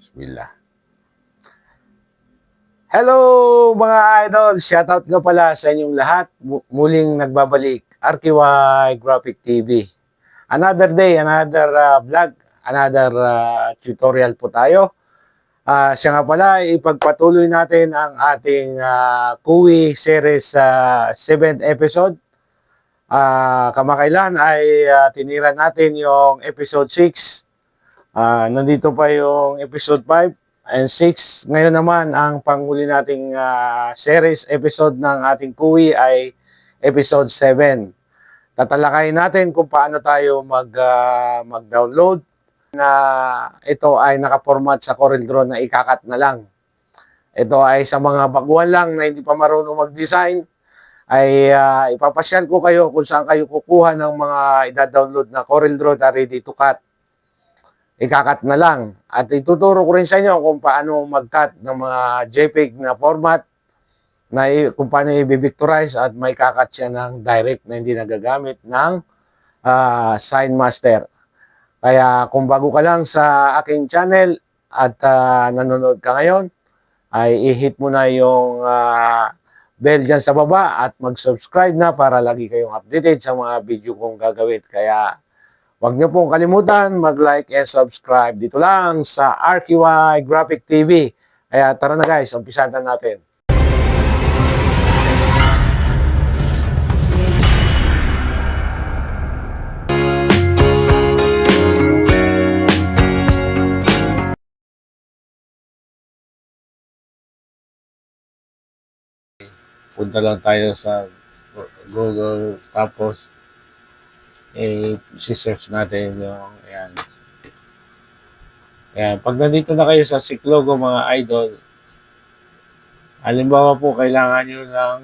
Bismillah. Hello mga idol! Shoutout nga pala sa inyong lahat. Muling nagbabalik. RKY Graphic TV. Another day, another vlog, another tutorial po tayo. Siya nga pala, ipagpatuloy natin ang ating Kuwi series 7th episode. Kamakailan ay tinira natin yung episode 6. Nandito pa yung episode 5 and 6. Ngayon naman, ang panghuli nating series episode ng ating Kuwi ay episode 7. Tatalakayin natin kung paano tayo mag-download na ito ay nakaformat sa CorelDRAW na ikakat na lang. Ito ay sa mga baguhan lang na hindi pa marunong mag-design, ay ipapasyal ko kayo kung saan kayo kukuha ng mga ida-download na CorelDRAW na ready to cut. Ikakat na lang. At ituturo ko rin sa inyo kung paano mag-cut ng mga JPEG na format, na kung paano i-vectorize at may kakat siya ng direct na hindi nagagamit ng SignMaster. Kaya kung bago ka lang sa aking channel at nanonood ka ngayon, ay i-hit mo na yung bell dyan sa baba at mag-subscribe na para lagi kayong updated sa mga video kong gagawin. Kaya huwag niyo pong kalimutan mag-like and subscribe dito lang sa RQY Graphic TV. Kaya tara na guys, umpisahan na natin. Punta lang tayo sa Google, tapos si-search natin yung ayan. Ayan. Pag nandito na kayo sa Siklogo mga idol, halimbawa po kailangan nyo ng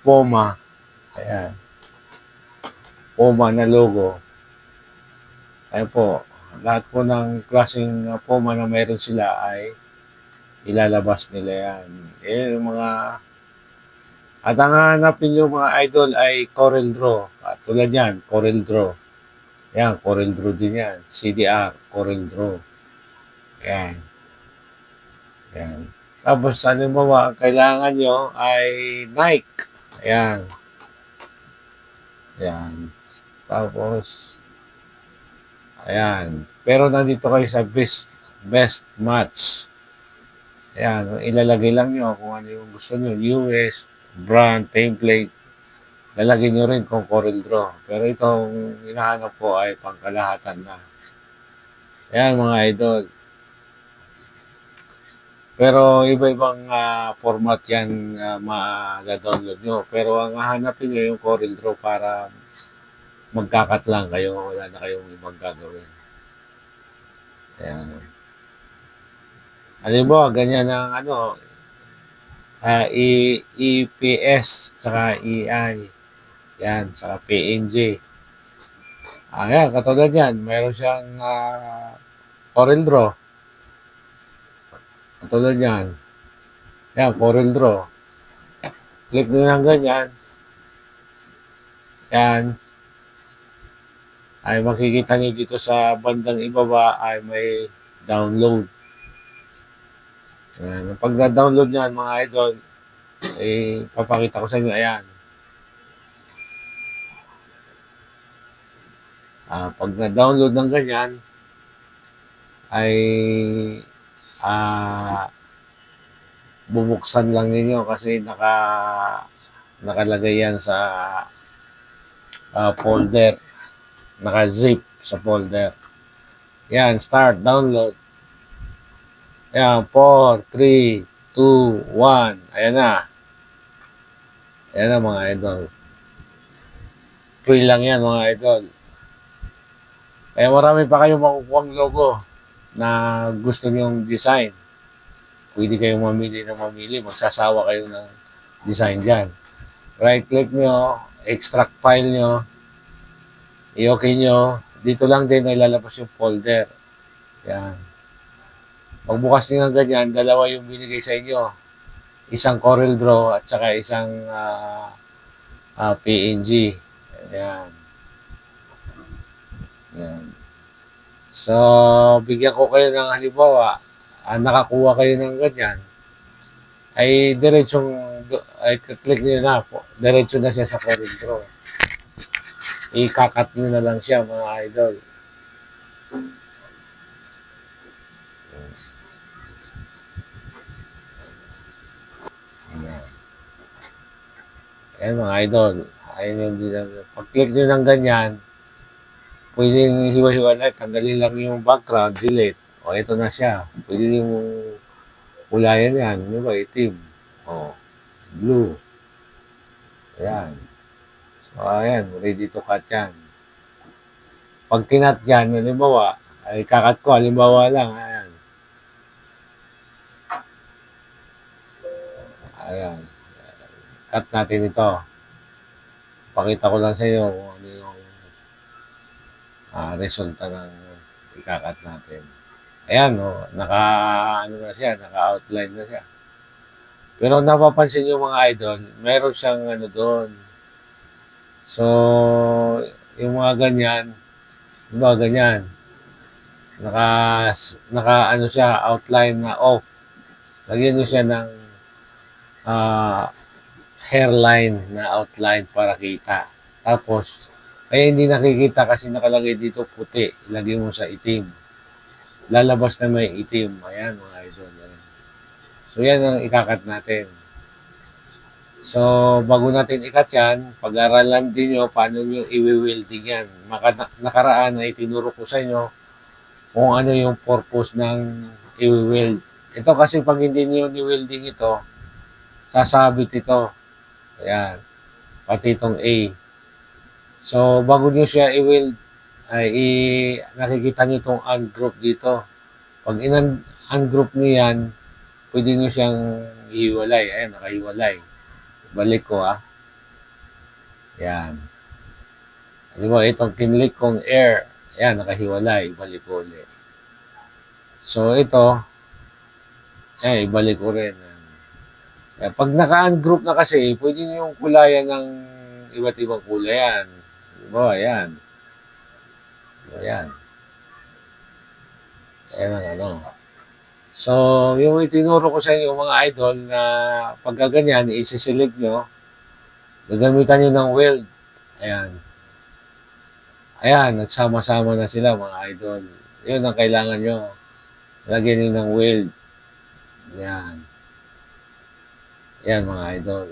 POMA. Ayan. POMA na logo. Ayan po. Lahat po ng klaseng POMA na meron sila ay ilalabas nila yan. Yung mga at ang hanapin nyo mga idol ay CorelDRAW. At tulad yan, CorelDRAW. Yan, CorelDRAW din yan. CDR, CorelDRAW. Yan. Yan. Tapos, halimbawa, ang kailangan nyo ay Nike. Ayan. Ayan. Tapos, ayan. Pero nandito kayo sa best match. Ayan. Ilalagay lang nyo kung ano yung gusto nyo. US, brand, template. Lalagay nyo rin kung CorelDRAW. Pero itong hinahanap po ay pangkalahatan na. Ayan mga idol. Pero iba-ibang format yan ma-download nyo. Pero ang hahanapin nyo yung CorelDRAW para magkakat lang kayo. Wala na kayong ibang gagawin. Ayan. Halimbawa, ganyan ang EPS, saka EI. Yan, saka PNG. Ayan, katulad yan. Mayroon siyang CorelDRAW. Katulad yan. Yan, CorelDRAW. Click nyo lang ganyan. Yan. Ay makikita nyo dito sa bandang ibaba ay may download. Ayan. Pag na-download nyan mga idol, papakita ko sa inyo. Ayan. Pag na-download ng ganyan, ay bubuksan lang ninyo kasi nakalagay yan sa folder. Naka-zip sa folder. Yan, start, download. Yan, 4, 3, 2, 1. Ayan na. Ayan na mga idol. Free lang yan mga idol. Kaya marami pa kayong makukuhang logo na gusto nyong design. Pwede kayong mamili na mamili. Magsasawa kayo ng design dyan. Right click nyo, extract file nyo, i-okay nyo. Dito lang din ay lalabas yung folder. Yan. Pagbukas nyo ng ganyan, dalawa yung binigay sa inyo. Isang CorelDRAW at saka isang PNG. Yan. Yan. So, bigyan ko kayo ng halimbawa. nakakuha kayo ng ganyan, ay diretsong ay click niyo na po. Diretso na siya sa CorelDRAW. Ikakat niyo na lang siya mga idol. Ayan mga idol. Ayun yung din. Pag-click nyo ng ganyan, pwedeng hiwa-hiwalay. Tanggalin lang yung background, delete. O, ito na siya. Pwede yung kulayan yan. Ano ba? Itim. O, blue. Ayan. So, ayan. Ready to cut yan. Pag kinat yan, halimbawa, ay kakat ko, halimbawa lang. Ayan. Ayan. Cut natin ito. Pakita ko lang sa iyo kung ano yung resulta ng ikakat natin. Ayan, ano na siya, naka-outline na siya. Pero napapansin yung mga idol, meron siyang ano doon. So, yung mga ganyan, diba ganyan, naka, ano siya, outline na off. Lagyan nyo siya ng hairline na outline para kita. Tapos, kaya hindi nakikita kasi nakalagay dito puti. Ilagay mo sa itim. Lalabas na may itim. Ayan mga idol. Ayan. So, yan ang ikakat natin. So, bago natin ikat yan, pag-aralan din nyo paano nyo i-welding yan. Nakaraan na itinuro ko sa inyo kung ano yung purpose ng i-weld. Ito kasi pag hindi nyo ni-welding ito, sasabit ito. Ayan. Pati itong A. So, bago nyo siya i-weld, ay nakikita nyo itong ungroup dito. Pag ungroup nyo yan, pwede nyo siyang ihiwalay. Ayan, nakahiwalay. Balik ko Yan. Di ba, itong kinlik kong air. Ayan, nakahiwalay. Balik ko ulit. So, ito, ibalik ko rin. Ayan. Pag naka-ungroup na kasi, pwede nyo yung kulayan ng iba't ibang kulay yan. Di ba, ayan. Ayan. Ayan ang ano. So, yung itinuro ko sa inyo mga idol na pagkaganyan, isi-select nyo, gagamitan nyo ng weld. Ayan. Ayan, nagsama-sama na sila mga idol. Yun ang kailangan nyo. Lagyan nyo ng weld. Ayan. Ayan mga idol.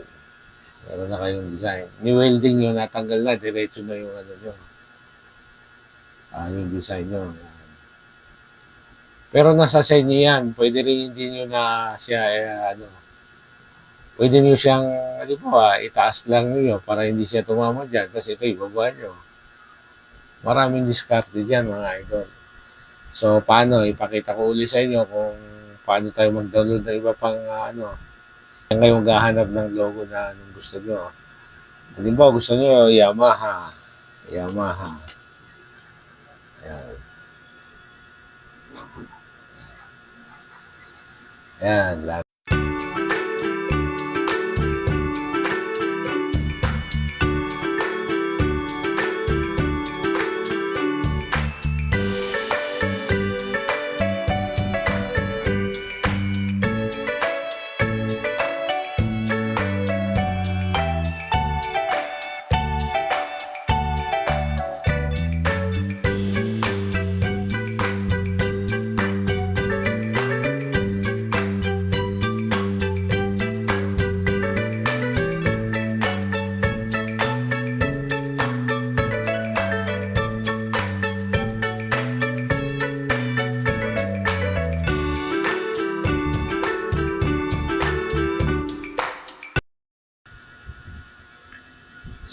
Meron na kayong design. Ni-welding nyo, natanggal na, diretso na yung ano nyo. Yung design nyo. Pero nasa sa inyo yan. Pwede rin hindi nyo na siya, pwede nyo siyang, itaas lang nyo para hindi siya tumama dyan. Kasi ito, ibaba nyo. Maraming diskarte dyan, mga idol. So, paano? Ipakita ko uli sa inyo kung paano tayo mag-download ng iba pang, Yan kayong gahanap ng logo na anong gusto nyo. Halimbawa, gusto nyo, Yamaha. Ayan. Ayan, lahat.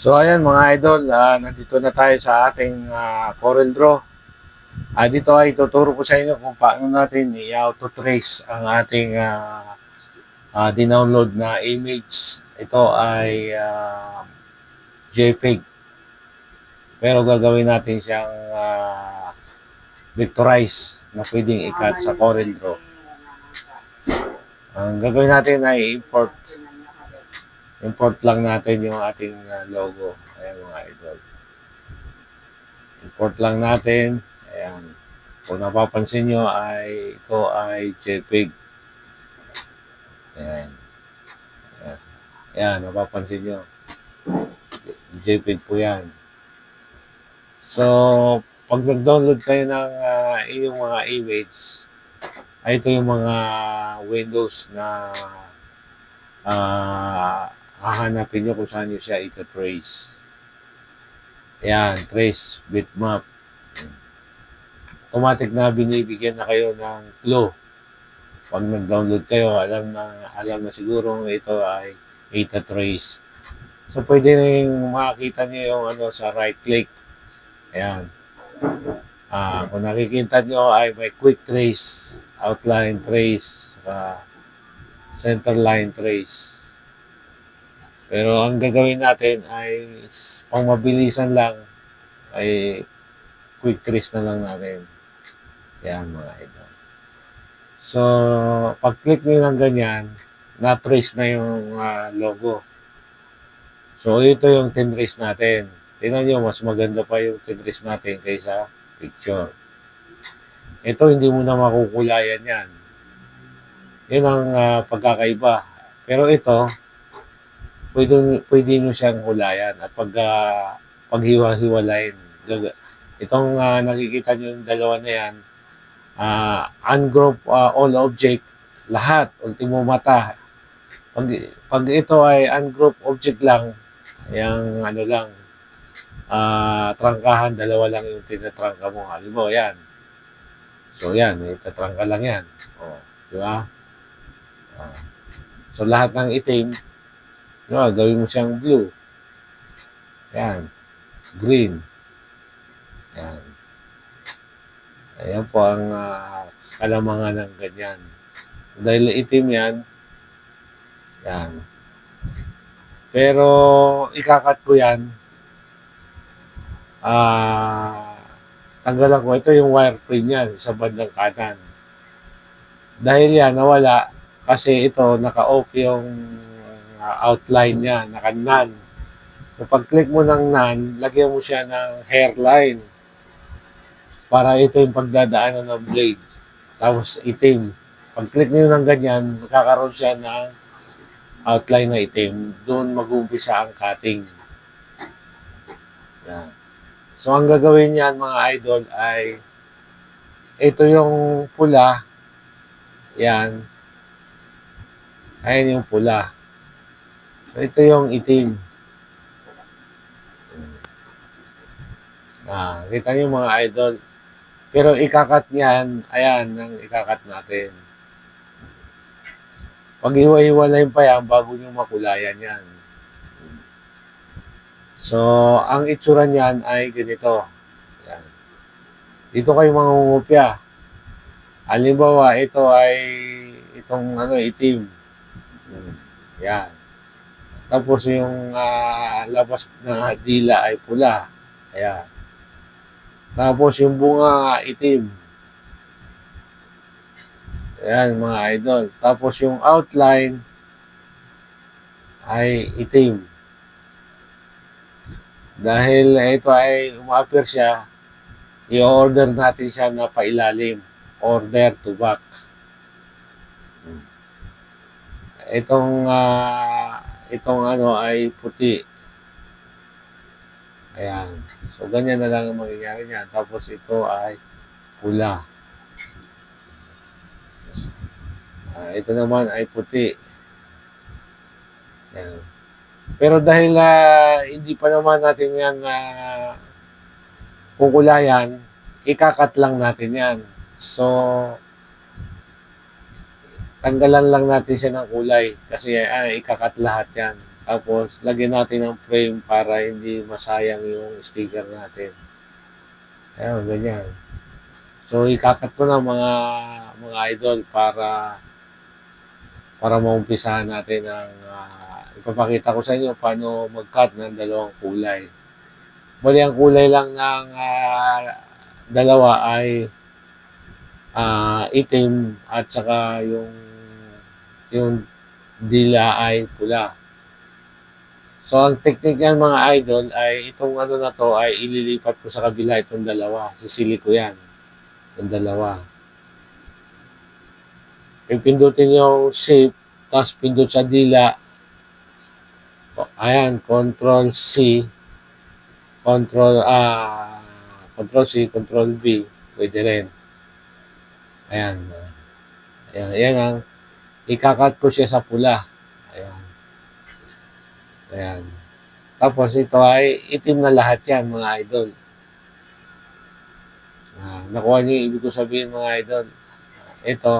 So ayan mga idol, nandito na tayo sa ating CorelDRAW. Dito ay tuturo ko sa inyo kung paano natin i-auto trace ang ating dinownload na image. Ito ay JPEG. Pero gagawin natin siyang vectorize na pwedeng i-cut sa CorelDRAW. Ang gagawin natin ay import lang natin yung ating logo. Ayan mga idol. Import lang natin. Ayan. Kung napapansin nyo ay ito ay JPEG. Ayan. Ayan, napapansin nyo. JPEG po yan. So, pag nag-download kayo ng inyong mga image, ay ito yung mga windows na hahanapin nyo kung saan nyo siya ito-trace. Ayan, trace bitmap. Automatic na binibigyan na kayo ng clue. Pag nag-download kayo, alam na siguro ito ay ito-trace. So, pwede rin makakita nyo yung sa right click. Ayan. Kung nakikita nyo ay may quick trace, outline trace, center line trace. Pero ang gagawin natin ay pang mabilisan lang ay quick trace na lang natin. Yan mga ito. So, pag click nyo ng ganyan, na-trace na yung logo. So, ito yung tinrace natin. Tingnan nyo, mas maganda pa yung tinrace natin kaysa picture. Ito, hindi mo na makukulayan yan. Yun ang pagkakaiba. Pero ito, pwede nyo siyang hulayan at paghiwa-hiwalayin. Itong nakikita nyo yung dalawa na yan, ungroup all object, lahat, ultimo mata. Pag ito ay ungroup object lang, yung lang, trangkahan, dalawa lang yung tinatrangka mo. Halimbawa, yan. So, yan, itatrangka lang yan. O, di ba? So, lahat ng itim, gawin mo siyang blue. Yan. Green. Yan. Ayan po ang kalamangan ng ganyan. Dahil itim yan, yan. Pero, ikakat ko yan, tanggalan ko. Ito yung wireframe yan sa bandang kanan. Dahil yan, nawala, kasi ito, naka-off yung outline niya, naka-none. So, pag-click mo ng none, lagyan mo siya ng hairline para ito yung pagdadaanan ng blade. Tapos, itim. Pag-click nyo ng ganyan, magkakaroon siya ng outline na itim. Doon mag-uumpisa ang cutting. Yan. So, ang gagawin niyan, mga idol, ay ito yung pula. Yan. Ayan yung pula. So, ito yung itim. Kita nyo mga idol. Pero ikakat niyan, ayan, ang ikakat natin. Pag-iwa-iwalayin pa yan, bago nyo makulayan yan. So, ang itsura niyan ay ganito. Yan. Dito kayo mangungupya. Halimbawa, ito ay itong itim. Yan. Tapos yung labas na dila ay pula. Ayan. Tapos yung bunga itim. Ayan mga idol. Tapos yung outline ay itim. Dahil ito ay umapir siya, i-order natin siya na pailalim. Order to back. Itong ay puti. Ayan. So, ganyan na lang ang mangyayari niya. Tapos ito ay pula. Ito naman ay puti. Ayan. Pero dahil hindi pa naman natin yan kukulayan, ikakat lang natin yan. So, tanggalan lang natin siya ng kulay kasi ikakat lahat yan. Tapos, lagyan natin ng frame para hindi masayang yung sticker natin. Ayun, ganyan. So, ikakat ko na mga idol para maumpisahan natin ang ipapakita ko sa inyo paano mag-cut ng dalawang kulay. Bali, ang kulay lang ng dalawa ay itim at saka yung dila ay pula. So, ang technique yan mga idol ay itong na to ay ililipat ko sa kabila itong dalawa. Sisili ko yan. Yung dalawa. Pipindutin yung shape, tapos pindot sa dila. Ayan, Control C, Control Control C, Control V, pwede rin. Ayan. Ayan ang ikakat ko siya sa pula. Ayan. Ayan. Tapos ito ay itim na lahat yan, mga idol. Nakuha niyo yung ibig ko sabihin, mga idol. Ito,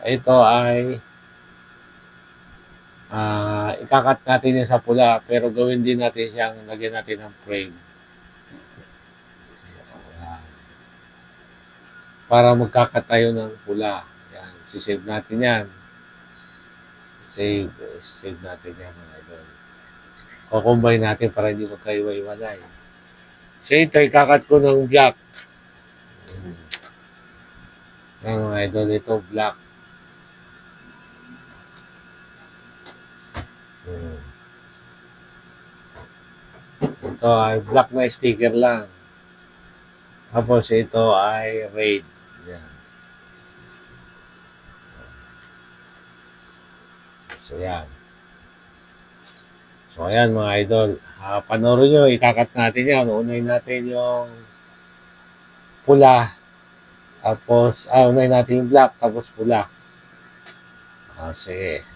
ito ay ikakat natin yan sa pula, pero gawin din natin siyang lagyan natin ng frame. Ayan. Para magkakat tayo ng pula. Ayan. Sisave natin yan. Save natin yan, mga idol. Kukumbay natin para hindi magkaiwa-iwalay. So ito, ikakat ko ng black. Ayan, mga idol, ito black. Ito ay black na sticker lang. Tapos ito ay red. Yan. So yan. So ayan, mga idol. Panoorin nyo, ikakat natin yan. Unahin natin yung pula. Tapos, unahin natin yung black. Tapos pula. Sige.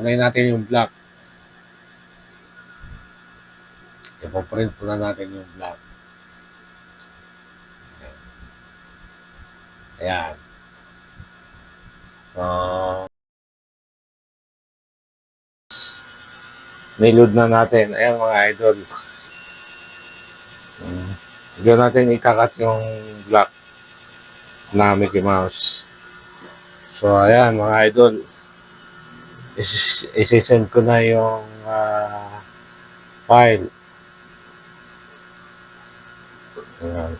Unahin natin yung black. Ipoprint po na natin yung black. Ayan. So, niload na natin. Ayan, mga idol. Diyan natin ikakat yung black na Mickey Mouse. So, ayan, mga idol. Isisend ko na yung file. Ayan.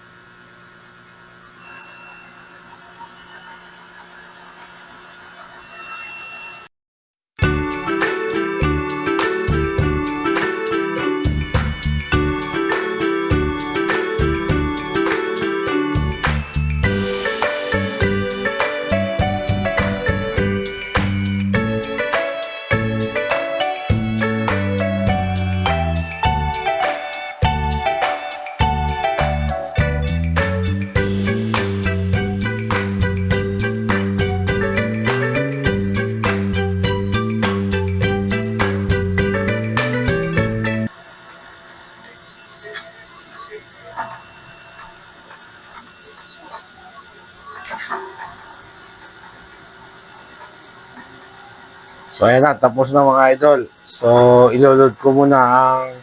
So, ayan na. Tapos na, mga idol. So, iloload ko muna ang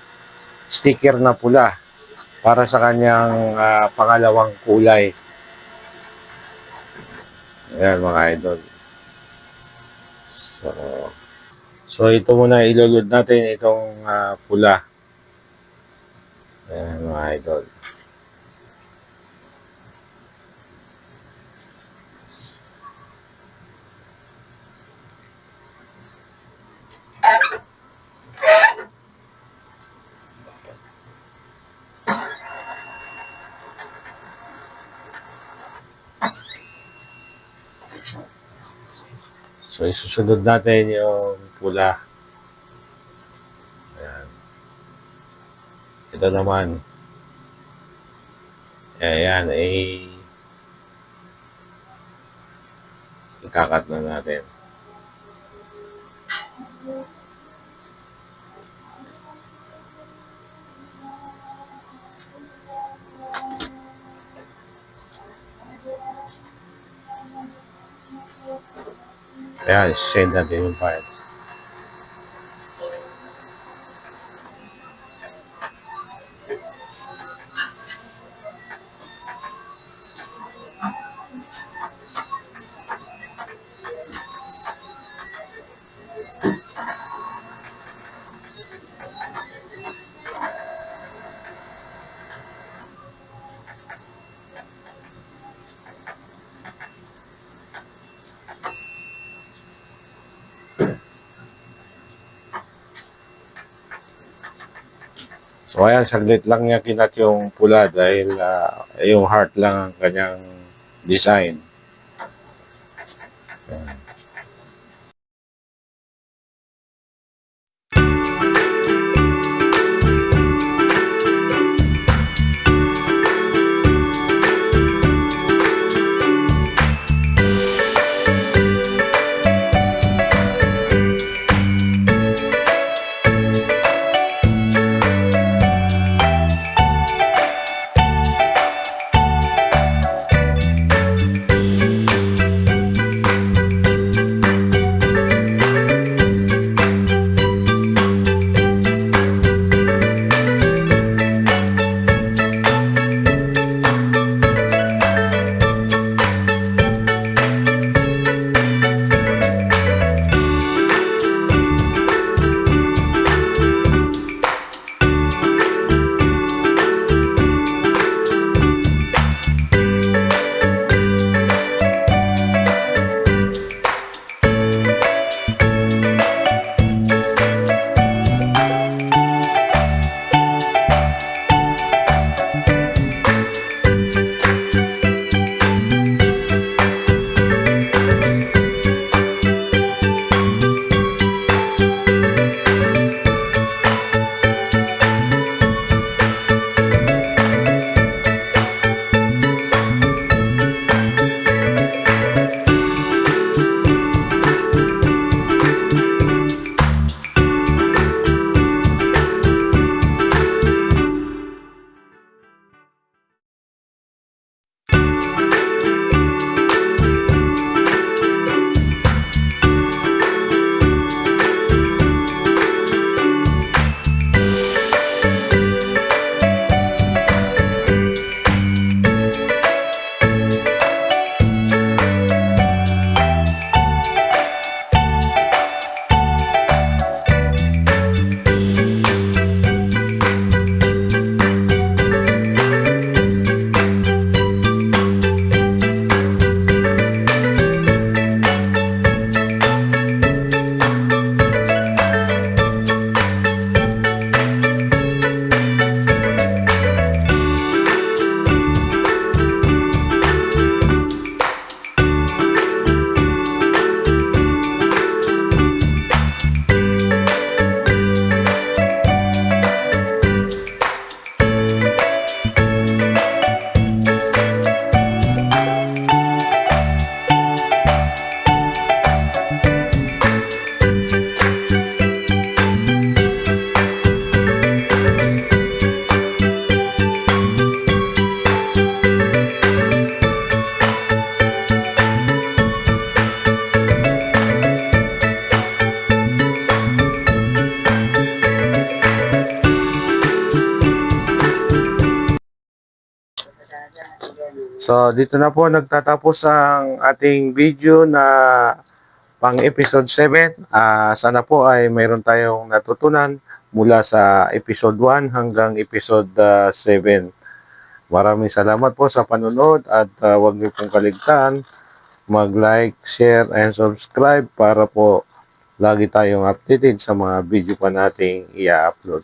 sticker na pula para sa kanyang pangalawang kulay. Ayan, mga idol. So ito muna iloload natin itong pula. Ayan, mga idol. So, isusunod natin yung pula. Ayan. Ito naman. Ayan, ikakat na natin. Ayan, send natin yung file. So ayan, saglit lang niya kinat yung pula dahil yung heart lang ang kanyang design. So, dito na po nagtatapos ang ating video na pang episode 7. Sana po ay mayroon tayong natutunan mula sa episode 1 hanggang episode 7. Maraming salamat po sa panunod at huwag niyo pong kaligtaan mag-like, share, and subscribe para po lagi tayong updated sa mga video pa nating i-upload.